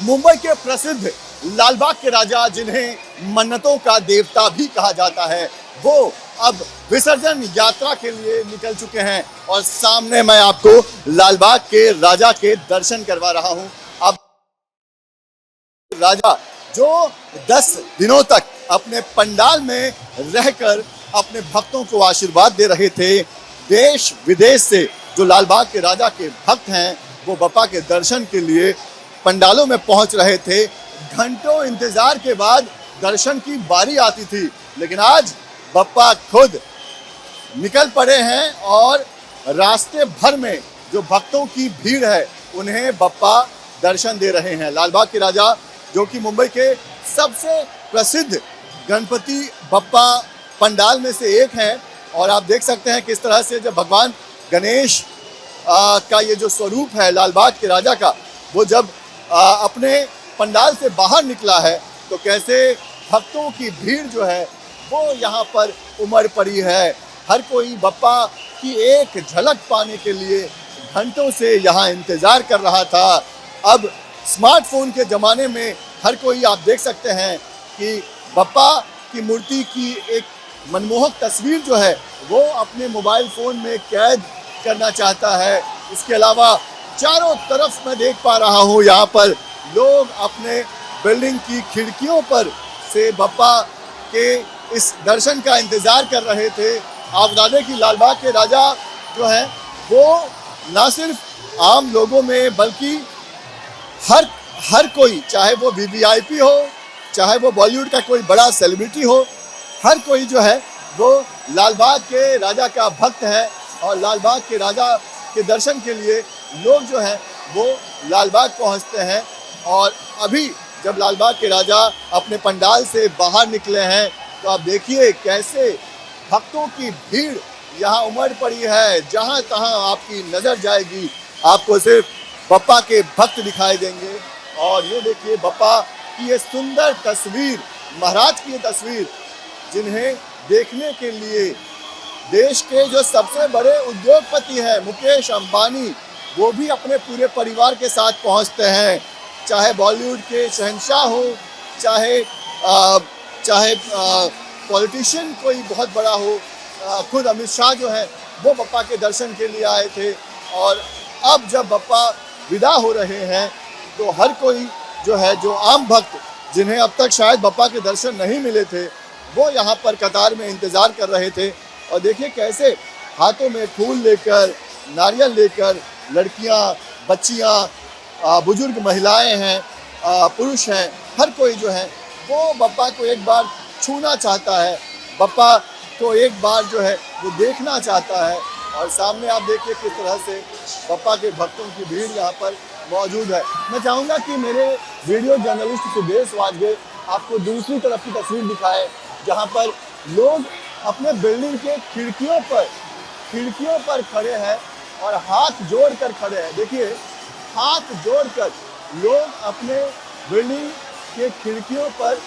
मुंबई के प्रसिद्ध लालबाग के राजा, जिन्हें मन्नतों का देवता भी कहा जाता है, वो अब विसर्जन यात्रा के लिए निकल चुके हैं। और सामने मैं आपको लालबाग के राजा के दर्शन करवा रहा हूं। अब राजा जो 10 दिनों तक अपने पंडाल में रहकर अपने भक्तों को आशीर्वाद दे रहे थे, देश विदेश से जो लालबाग के राजा के भक्त हैं, वो बप्पा के दर्शन के लिए पंडालों में पहुंच रहे थे। घंटों इंतजार के बाद दर्शन की बारी आती थी, लेकिन आज बप्पा खुद निकल पड़े हैं और रास्ते भर में जो भक्तों की भीड़ है, उन्हें बप्पा दर्शन दे रहे हैं। लालबाग के राजा, जो कि मुंबई के सबसे प्रसिद्ध गणपति बप्पा पंडाल में से एक हैं, और आप देख सकते हैं किस तरह से जब भगवान गणेश का ये जो स्वरूप है लालबाग के राजा का, वो जब अपने पंडाल से बाहर निकला है, तो कैसे भक्तों की भीड़ जो है वो यहाँ पर उमड़ पड़ी है। हर कोई बप्पा की एक झलक पाने के लिए घंटों से यहाँ इंतज़ार कर रहा था। अब स्मार्टफोन के ज़माने में हर कोई, आप देख सकते हैं कि बप्पा की मूर्ति की एक मनमोहक तस्वीर जो है वो अपने मोबाइल फ़ोन में कैद करना चाहता है। इसके अलावा चारों तरफ मैं देख पा रहा हूँ, यहाँ पर लोग अपने बिल्डिंग की खिड़कियों पर से बप्पा के इस दर्शन का इंतज़ार कर रहे थे। आप बता दें कि लालबाग के राजा जो है वो ना सिर्फ आम लोगों में, बल्कि हर कोई, चाहे वो वीवीआईपी हो, चाहे वो बॉलीवुड का कोई बड़ा सेलिब्रिटी हो, हर कोई जो है वो लालबाग के राजा का भक्त है। और लालबाग के राजा के दर्शन के लिए लोग जो हैं वो लालबाग पहुंचते हैं। और अभी जब लालबाग के राजा अपने पंडाल से बाहर निकले हैं, तो आप देखिए कैसे भक्तों की भीड़ यहाँ उमड़ पड़ी है। जहाँ तहाँ आपकी नज़र जाएगी, आपको सिर्फ बप्पा के भक्त दिखाई देंगे। और ये देखिए बप्पा की ये सुंदर तस्वीर, महाराज की ये तस्वीर, जिन्हें देखने के लिए देश के जो सबसे बड़े उद्योगपति हैं मुकेश अंबानी, वो भी अपने पूरे परिवार के साथ पहुंचते हैं। चाहे बॉलीवुड के शहंशाह हो, चाहे पॉलिटिशियन कोई बहुत बड़ा हो, खुद अमित शाह जो है वो बप्पा के दर्शन के लिए आए थे। और अब जब बप्पा विदा हो रहे हैं, तो हर कोई जो है, जो आम भक्त जिन्हें अब तक शायद बप्पा के दर्शन नहीं मिले थे, वो यहाँ पर कतार में इंतज़ार कर रहे थे। और देखिए कैसे हाथों में फूल लेकर, नारियल लेकर लड़कियाँ, बच्चियाँ, बुजुर्ग महिलाएं हैं, पुरुष हैं, हर कोई जो है वो बप्पा को एक बार छूना चाहता है, बप्पा को एक बार जो है वो देखना चाहता है। और सामने आप देखिए किस तरह से बप्पा के भक्तों की भीड़ यहाँ पर मौजूद है। मैं चाहूँगा कि मेरे वीडियो जर्नलिस्ट सुदेश वाजगे आपको दूसरी तरफ की तस्वीर दिखाए, जहाँ पर लोग अपने बिल्डिंग के खिड़कियों पर खड़े हैं और हाथ जोड़कर खड़े हैं। देखिए, हाथ जोड़कर लोग अपने बिल्डिंग के खिड़कियों पर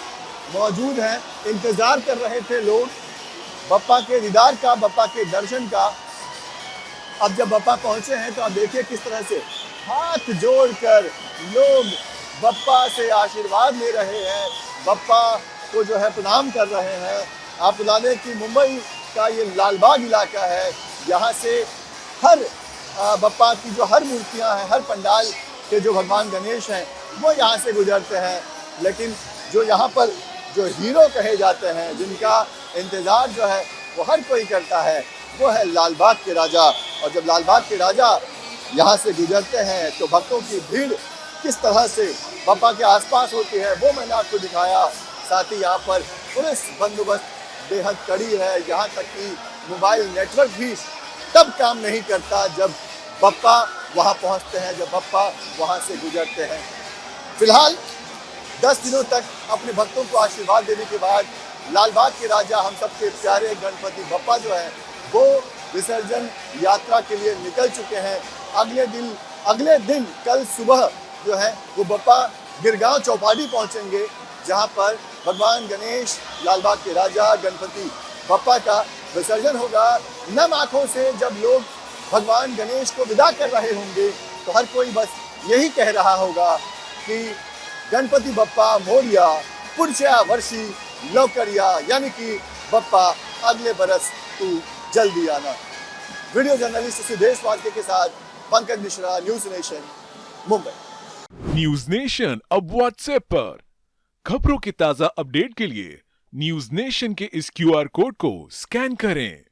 मौजूद हैं, इंतज़ार कर रहे थे लोग बप्पा के दीदार का, बप्पा के दर्शन का। अब जब बप्पा पहुंचे हैं, तो आप देखिए किस तरह से हाथ जोड़कर लोग बप्पा से आशीर्वाद ले रहे हैं, बप्पा को जो है प्रणाम कर रहे हैं। आप बता दें कि मुंबई का ये लालबाग इलाका है, यहाँ से हर बप्पा की जो हर मूर्तियाँ हैं, हर पंडाल के जो भगवान गणेश हैं, वो यहाँ से गुजरते हैं। लेकिन जो यहाँ पर जो हीरो कहे जाते हैं, जिनका इंतज़ार जो है वो हर कोई करता है, वो है लालबाग के राजा। और जब लालबाग के राजा यहाँ से गुजरते हैं, तो भक्तों की भीड़ किस तरह से बप्पा के आसपास होती है, वो मैंने आपको दिखाया। साथ ही यहाँ पर पुलिस बंदोबस्त बेहद कड़ी है, यहाँ तक कि मोबाइल नेटवर्क भी तब काम नहीं करता जब बप्पा वहाँ पहुँचते हैं, जब बप्पा वहाँ से गुजरते हैं। फिलहाल 10 दिनों तक अपने भक्तों को आशीर्वाद देने के बाद लालबाग के राजा, हम सबके प्यारे गणपति बप्पा जो है वो विसर्जन यात्रा के लिए निकल चुके हैं। अगले दिन कल सुबह जो है वो बप्पा गिरगांव चौपाटी पहुंचेंगे, जहां पर भगवान गणेश, लालबाग के राजा गणपति बप्पा का विसर्जन होगा। नम आँखों से जब लोग भगवान गणेश को विदा कर रहे होंगे, तो हर कोई बस यही कह रहा होगा कि गणपति बप्पा मोरिया, पुढच्या वर्षी लवकर या, यानी कि बप्पा अगले बरस तू जल्दी आना। वीडियो जर्नलिस्ट सिद्धेश वाडके के साथ Pankaj Mishra, news nation, Mumbai. News nation अब व्हाट्सएप पर खबरों के ताजा अपडेट के लिए न्यूज नेशन के इस क्यूआर कोड को स्कैन करें।